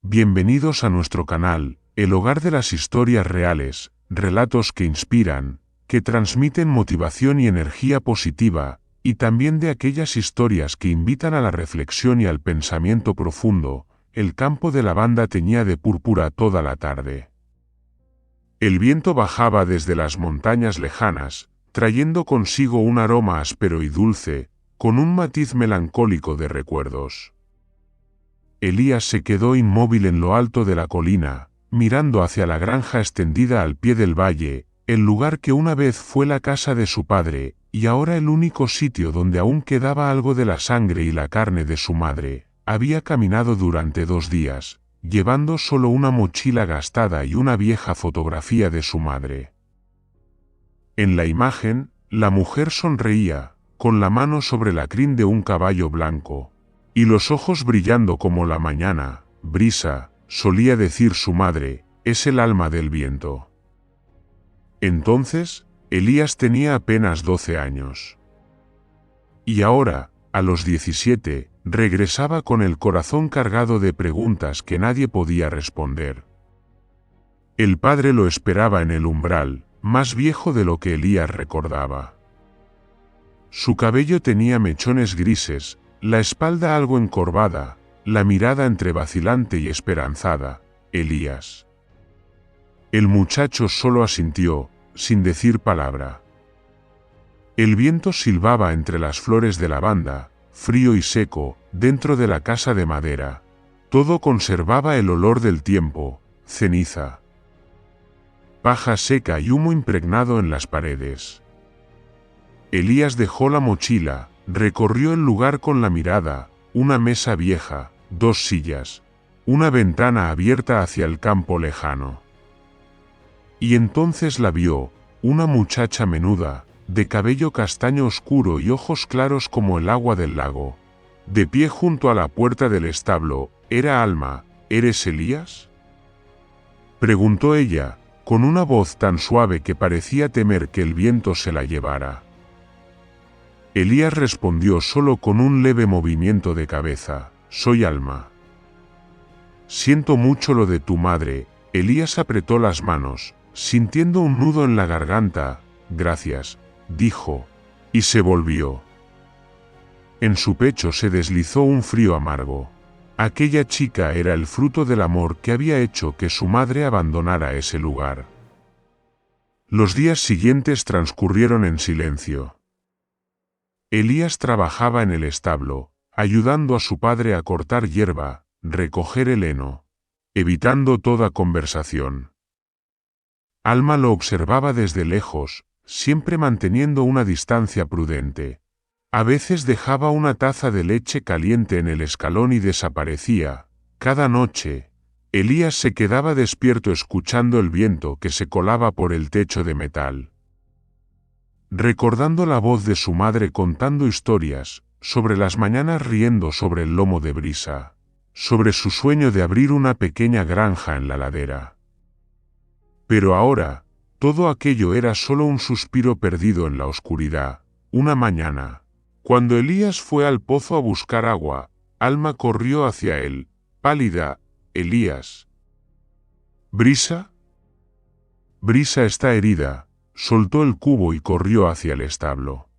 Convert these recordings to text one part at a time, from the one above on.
Bienvenidos a nuestro canal, el hogar de las historias reales, relatos que inspiran, que transmiten motivación y energía positiva, y también de aquellas historias que invitan a la reflexión y al pensamiento profundo. El campo de lavanda teñía de púrpura toda la tarde. El viento bajaba desde las montañas lejanas, trayendo consigo un aroma áspero y dulce, con un matiz melancólico de recuerdos. Elías se quedó inmóvil en lo alto de la colina, mirando hacia la granja extendida al pie del valle, el lugar que una vez fue la casa de su padre, y ahora el único sitio donde aún quedaba algo de la sangre y la carne de su madre. Había caminado durante 2 días, llevando solo una mochila gastada y una vieja fotografía de su madre. En la imagen, la mujer sonreía, con la mano sobre la crin de un caballo blanco, y los ojos brillando como la mañana. Brisa, solía decir su madre, es el alma del viento. Entonces, Elías tenía apenas 12 años. Y ahora, a los 17, regresaba con el corazón cargado de preguntas que nadie podía responder. El padre lo esperaba en el umbral, más viejo de lo que Elías recordaba. Su cabello tenía mechones grises, la espalda algo encorvada, la mirada entre vacilante y esperanzada. Elías. El muchacho solo asintió, sin decir palabra. El viento silbaba entre las flores de lavanda, frío y seco, dentro de la casa de madera. Todo conservaba el olor del tiempo, ceniza, paja seca y humo impregnado en las paredes. Elías dejó la mochila, recorrió el lugar con la mirada, una mesa vieja, 2 sillas, una ventana abierta hacia el campo lejano. Y entonces la vio, una muchacha menuda, de cabello castaño oscuro y ojos claros como el agua del lago. De pie junto a la puerta del establo. «¿Era Alma? ¿Eres Elías?», preguntó ella, con una voz tan suave que parecía temer que el viento se la llevara. Elías respondió solo con un leve movimiento de cabeza, «Soy Alma». «Siento mucho lo de tu madre». Elías apretó las manos, sintiendo un nudo en la garganta. «Gracias», dijo, y se volvió. En su pecho se deslizó un frío amargo. Aquella chica era el fruto del amor que había hecho que su madre abandonara ese lugar. Los días siguientes transcurrieron en silencio. Elías trabajaba en el establo, ayudando a su padre a cortar hierba, recoger el heno, evitando toda conversación. Alma lo observaba desde lejos, siempre manteniendo una distancia prudente. A veces dejaba una taza de leche caliente en el escalón y desaparecía. Cada noche, Elías se quedaba despierto escuchando el viento que se colaba por el techo de metal. Recordando la voz de su madre contando historias, sobre las mañanas riendo sobre el lomo de Brisa, sobre su sueño de abrir una pequeña granja en la ladera. Pero ahora, todo aquello era solo un suspiro perdido en la oscuridad. Una mañana, cuando Elías fue al pozo a buscar agua, Alma corrió hacia él, pálida. «Elías». «¿Brisa?» «Brisa está herida», soltó el cubo y corrió hacia el establo.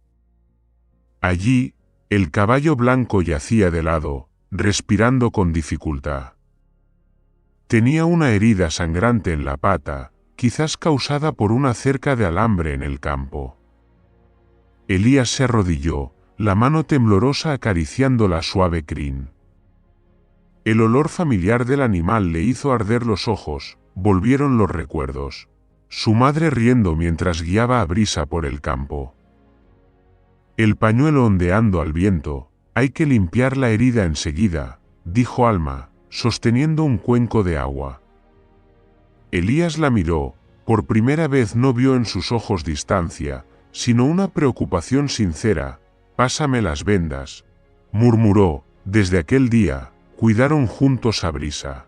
Allí, el caballo blanco yacía de lado, respirando con dificultad. Tenía una herida sangrante en la pata, quizás causada por una cerca de alambre en el campo. Elías se arrodilló, la mano temblorosa acariciando la suave crin. El olor familiar del animal le hizo arder los ojos. Volvieron los recuerdos. Su madre riendo mientras guiaba a Brisa por el campo. El pañuelo ondeando al viento. «Hay que limpiar la herida enseguida», dijo Alma, sosteniendo un cuenco de agua. Elías la miró. Por primera vez no vio en sus ojos distancia, sino una preocupación sincera. «Pásame las vendas», murmuró. Desde aquel día, cuidaron juntos a Brisa.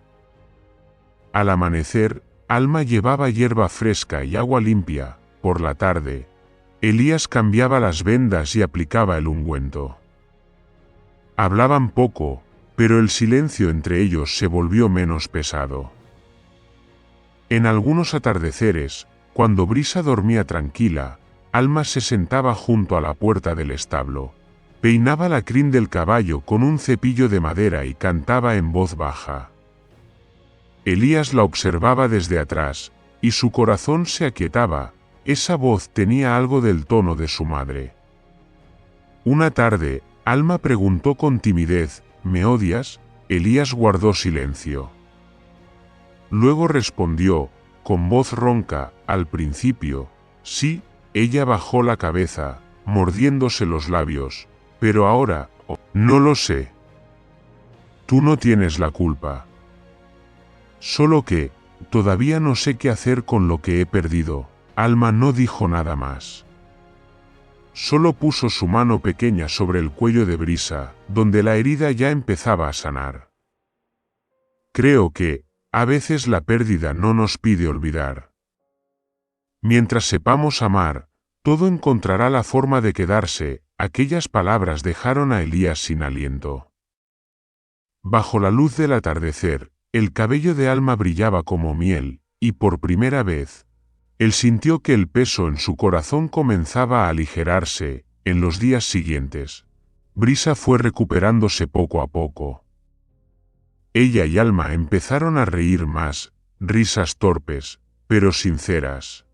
Al amanecer, Alma llevaba hierba fresca y agua limpia. Por la tarde, Elías cambiaba las vendas y aplicaba el ungüento. Hablaban poco, pero el silencio entre ellos se volvió menos pesado. En algunos atardeceres, cuando Brisa dormía tranquila, Alma se sentaba junto a la puerta del establo, peinaba la crin del caballo con un cepillo de madera y cantaba en voz baja. Elías la observaba desde atrás, y su corazón se aquietaba. Esa voz tenía algo del tono de su madre. Una tarde, Alma preguntó con timidez, ¿me odias? Elías guardó silencio. Luego respondió, con voz ronca, al principio, sí. Ella bajó la cabeza, mordiéndose los labios, pero ahora, no lo sé. Tú no tienes la culpa. Solo que, todavía no sé qué hacer con lo que he perdido. Alma no dijo nada más. Solo puso su mano pequeña sobre el cuello de Brisa, donde la herida ya empezaba a sanar. Creo que, a veces la pérdida no nos pide olvidar. Mientras sepamos amar, todo encontrará la forma de quedarse. Aquellas palabras dejaron a Elías sin aliento. Bajo la luz del atardecer, el cabello de Alma brillaba como miel, y por primera vez, él sintió que el peso en su corazón comenzaba a aligerarse. En los días siguientes, Brisa fue recuperándose poco a poco. Ella y Alma empezaron a reír más, risas torpes, pero sinceras.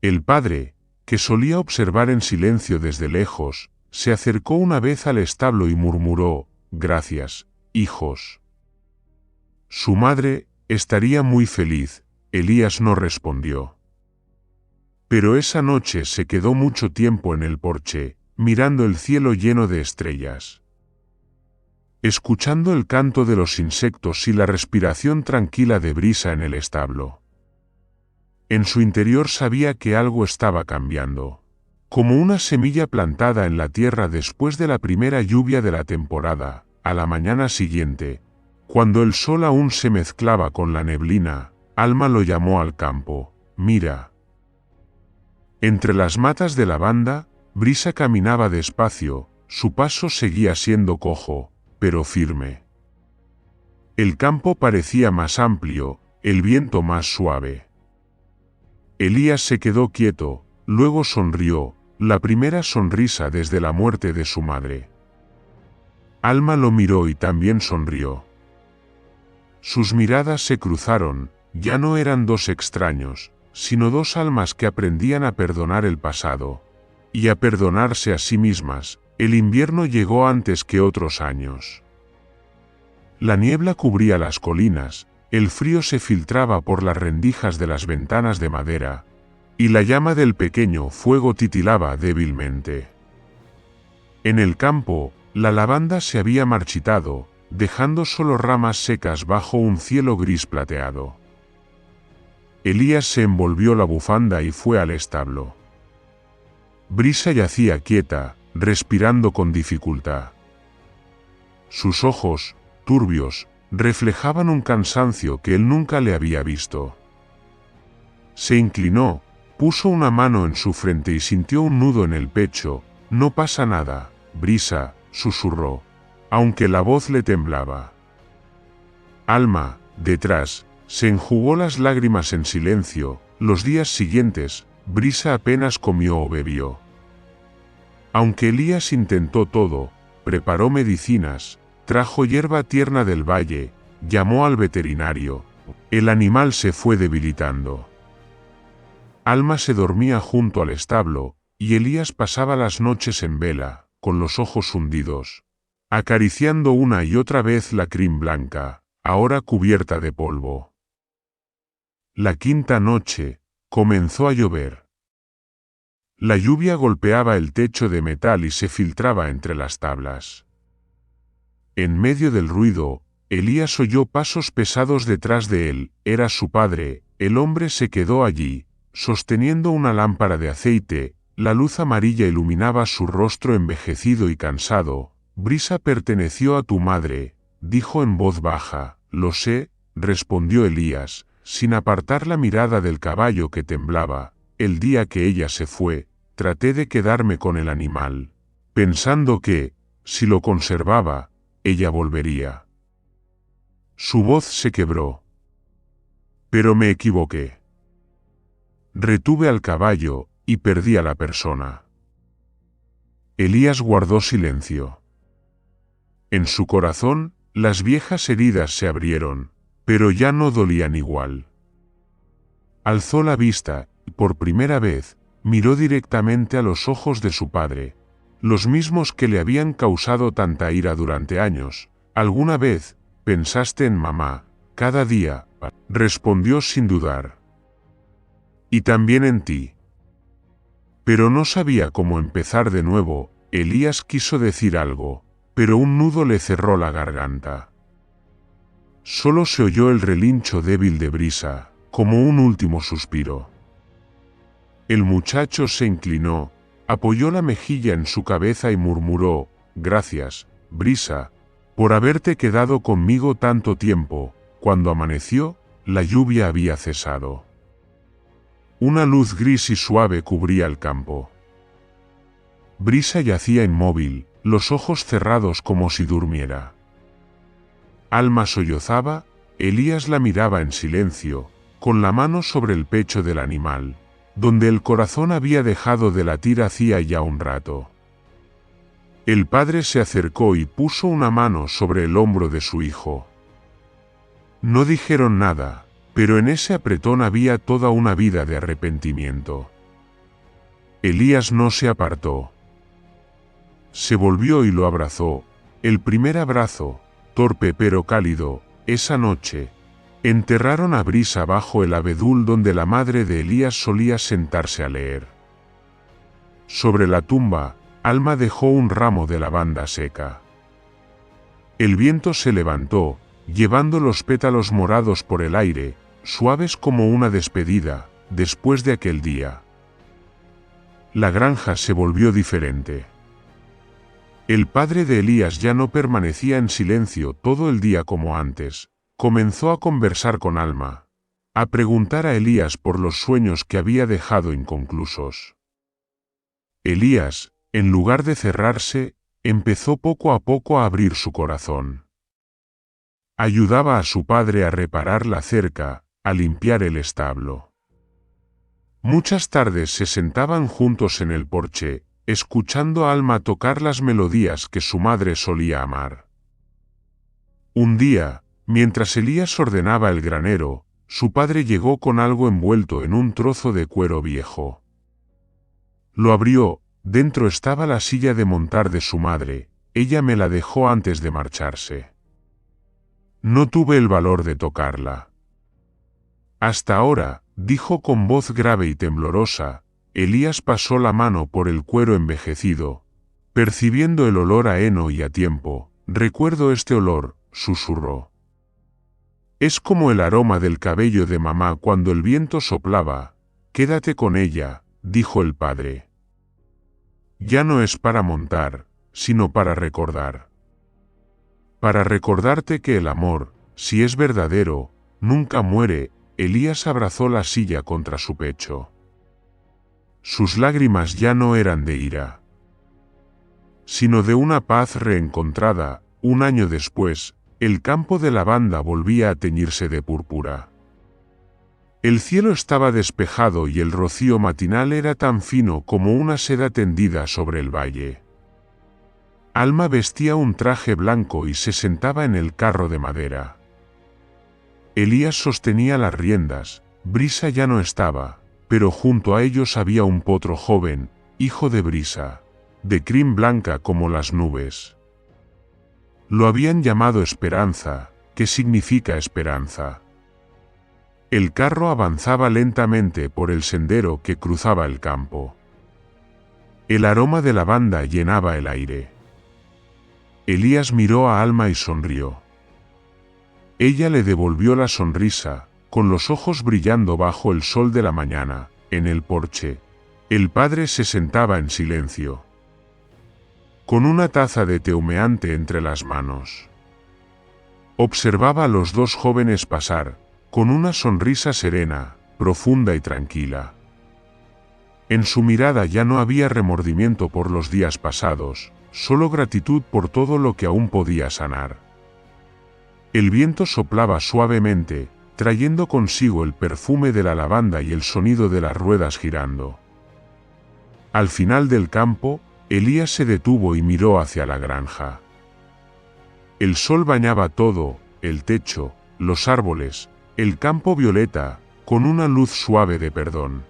El padre, que solía observar en silencio desde lejos, se acercó una vez al establo y murmuró, «Gracias, hijos». Su madre estaría muy feliz. Elías no respondió. Pero esa noche se quedó mucho tiempo en el porche, mirando el cielo lleno de estrellas, escuchando el canto de los insectos y la respiración tranquila de Brisa en el establo. En su interior sabía que algo estaba cambiando, como una semilla plantada en la tierra después de la primera lluvia de la temporada. A la mañana siguiente, cuando el sol aún se mezclaba con la neblina, Alma lo llamó al campo. «Mira». Entre las matas de lavanda, Brisa caminaba despacio, su paso seguía siendo cojo, pero firme. El campo parecía más amplio, el viento más suave. Elías se quedó quieto, luego sonrió, la primera sonrisa desde la muerte de su madre. Alma lo miró y también sonrió. Sus miradas se cruzaron. Ya no eran dos extraños, sino dos almas que aprendían a perdonar el pasado y a perdonarse a sí mismas. El invierno llegó antes que otros años. La niebla cubría las colinas, el frío se filtraba por las rendijas de las ventanas de madera, y la llama del pequeño fuego titilaba débilmente. En el campo, la lavanda se había marchitado, dejando solo ramas secas bajo un cielo gris plateado. Elías se envolvió la bufanda y fue al establo. Brisa yacía quieta, respirando con dificultad. Sus ojos, turbios, reflejaban un cansancio que él nunca le había visto. Se inclinó, puso una mano en su frente y sintió un nudo en el pecho. «No pasa nada, Brisa», susurró, aunque la voz le temblaba. Alma, detrás, se enjugó las lágrimas en silencio. Los días siguientes, Brisa apenas comió o bebió. Aunque Elías intentó todo, preparó medicinas, trajo hierba tierna del valle, llamó al veterinario, el animal se fue debilitando. Alma se dormía junto al establo, y Elías pasaba las noches en vela, con los ojos hundidos, acariciando una y otra vez la crin blanca, ahora cubierta de polvo. La quinta noche, comenzó a llover. La lluvia golpeaba el techo de metal y se filtraba entre las tablas. En medio del ruido, Elías oyó pasos pesados detrás de él. Era su padre. El hombre se quedó allí, sosteniendo una lámpara de aceite. La luz amarilla iluminaba su rostro envejecido y cansado. «Brisa perteneció a tu madre», dijo en voz baja. «Lo sé», respondió Elías, sin apartar la mirada del caballo que temblaba. «El día que ella se fue, traté de quedarme con el animal, pensando que, si lo conservaba, ella volvería. Su voz se quebró. Pero me equivoqué. Retuve al caballo y perdí a la persona. Elías guardó silencio. En su corazón, las viejas heridas se abrieron, pero ya no dolían igual. Alzó la vista y, por primera vez, miró directamente a los ojos de su padre, los mismos que le habían causado tanta ira durante años. ¿Alguna vez pensaste en mamá, cada día? Respondió sin dudar. Y también en ti. Pero no sabía cómo empezar de nuevo. Elías quiso decir algo, pero un nudo le cerró la garganta. Solo se oyó el relincho débil de Brisa, como un último suspiro. El muchacho se inclinó, apoyó la mejilla en su cabeza y murmuró: «Gracias, Brisa, por haberte quedado conmigo tanto tiempo». Cuando amaneció, la lluvia había cesado. Una luz gris y suave cubría el campo. Brisa yacía inmóvil, los ojos cerrados como si durmiera. Alma sollozaba, Elías la miraba en silencio, con la mano sobre el pecho del animal, donde el corazón había dejado de latir hacía ya un rato. El padre se acercó y puso una mano sobre el hombro de su hijo. No dijeron nada, pero en ese apretón había toda una vida de arrepentimiento. Elías no se apartó. Se volvió y lo abrazó, el primer abrazo, torpe pero cálido. Esa noche, enterraron a Brisa bajo el abedul donde la madre de Elías solía sentarse a leer. Sobre la tumba, Alma dejó un ramo de lavanda seca. El viento se levantó, llevando los pétalos morados por el aire, suaves como una despedida, después de aquel día. La granja se volvió diferente. El padre de Elías ya no permanecía en silencio todo el día como antes. Comenzó a conversar con Alma, a preguntar a Elías por los sueños que había dejado inconclusos. Elías, en lugar de cerrarse, empezó poco a poco a abrir su corazón. Ayudaba a su padre a reparar la cerca, a limpiar el establo. Muchas tardes se sentaban juntos en el porche, escuchando a Alma tocar las melodías que su madre solía amar. Un día, mientras Elías ordenaba el granero, su padre llegó con algo envuelto en un trozo de cuero viejo. Lo abrió, dentro estaba la silla de montar de su madre, ella me la dejó antes de marcharse. No tuve el valor de tocarla. Hasta ahora, dijo con voz grave y temblorosa. Elías pasó la mano por el cuero envejecido, percibiendo el olor a heno y a tiempo. Recuerdo este olor, susurró. Es como el aroma del cabello de mamá cuando el viento soplaba. Quédate con ella, dijo el padre. Ya no es para montar, sino para recordar. Para recordarte que el amor, si es verdadero, nunca muere. Elías abrazó la silla contra su pecho. Sus lágrimas ya no eran de ira, sino de una paz reencontrada. Un año después, el campo de lavanda volvía a teñirse de púrpura. El cielo estaba despejado y el rocío matinal era tan fino como una seda tendida sobre el valle. Alma vestía un traje blanco y se sentaba en el carro de madera. Elías sostenía las riendas. Brisa ya no estaba, pero junto a ellos había un potro joven, hijo de Brisa, de crin blanca como las nubes. Lo habían llamado Esperanza, que significa esperanza. El carro avanzaba lentamente por el sendero que cruzaba el campo. El aroma de lavanda llenaba el aire. Elías miró a Alma y sonrió. Ella le devolvió la sonrisa, con los ojos brillando bajo el sol de la mañana. En el porche, el padre se sentaba en silencio, con una taza de té humeante entre las manos. Observaba a los dos jóvenes pasar, con una sonrisa serena, profunda y tranquila. En su mirada ya no había remordimiento por los días pasados, solo gratitud por todo lo que aún podía sanar. El viento soplaba suavemente, trayendo consigo el perfume de la lavanda y el sonido de las ruedas girando. Al final del campo, Elías se detuvo y miró hacia la granja. El sol bañaba todo, el techo, los árboles, el campo violeta, con una luz suave de perdón.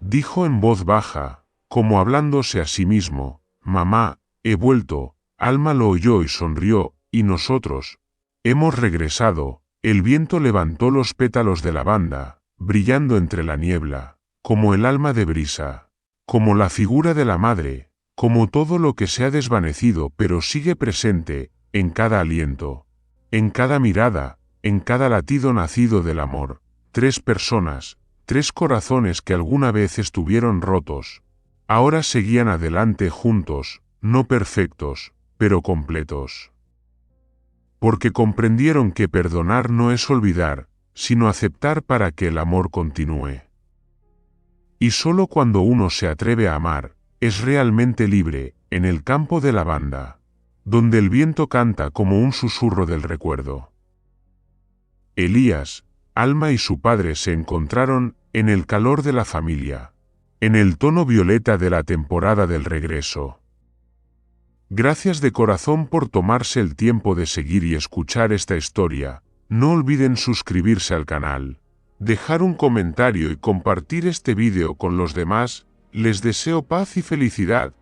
Dijo en voz baja, como hablándose a sí mismo: «Mamá, he vuelto». Alma lo oyó y sonrió: «¿Y nosotros?» «Hemos regresado». El viento levantó los pétalos de lavanda, brillando entre la niebla, como el alma de brisa, como la figura de la madre, como todo lo que se ha desvanecido pero sigue presente, en cada aliento, en cada mirada, en cada latido nacido del amor. 3 personas, 3 corazones que alguna vez estuvieron rotos, ahora seguían adelante juntos, no perfectos, pero completos. Porque comprendieron que perdonar no es olvidar, sino aceptar para que el amor continúe. Y solo cuando uno se atreve a amar, es realmente libre, en el campo de lavanda, donde el viento canta como un susurro del recuerdo. Elías, Alma y su padre se encontraron en el calor de la familia, en el tono violeta de la temporada del regreso. Gracias de corazón por tomarse el tiempo de seguir y escuchar esta historia. No olviden suscribirse al canal, dejar un comentario y compartir este vídeo con los demás. Les deseo paz y felicidad.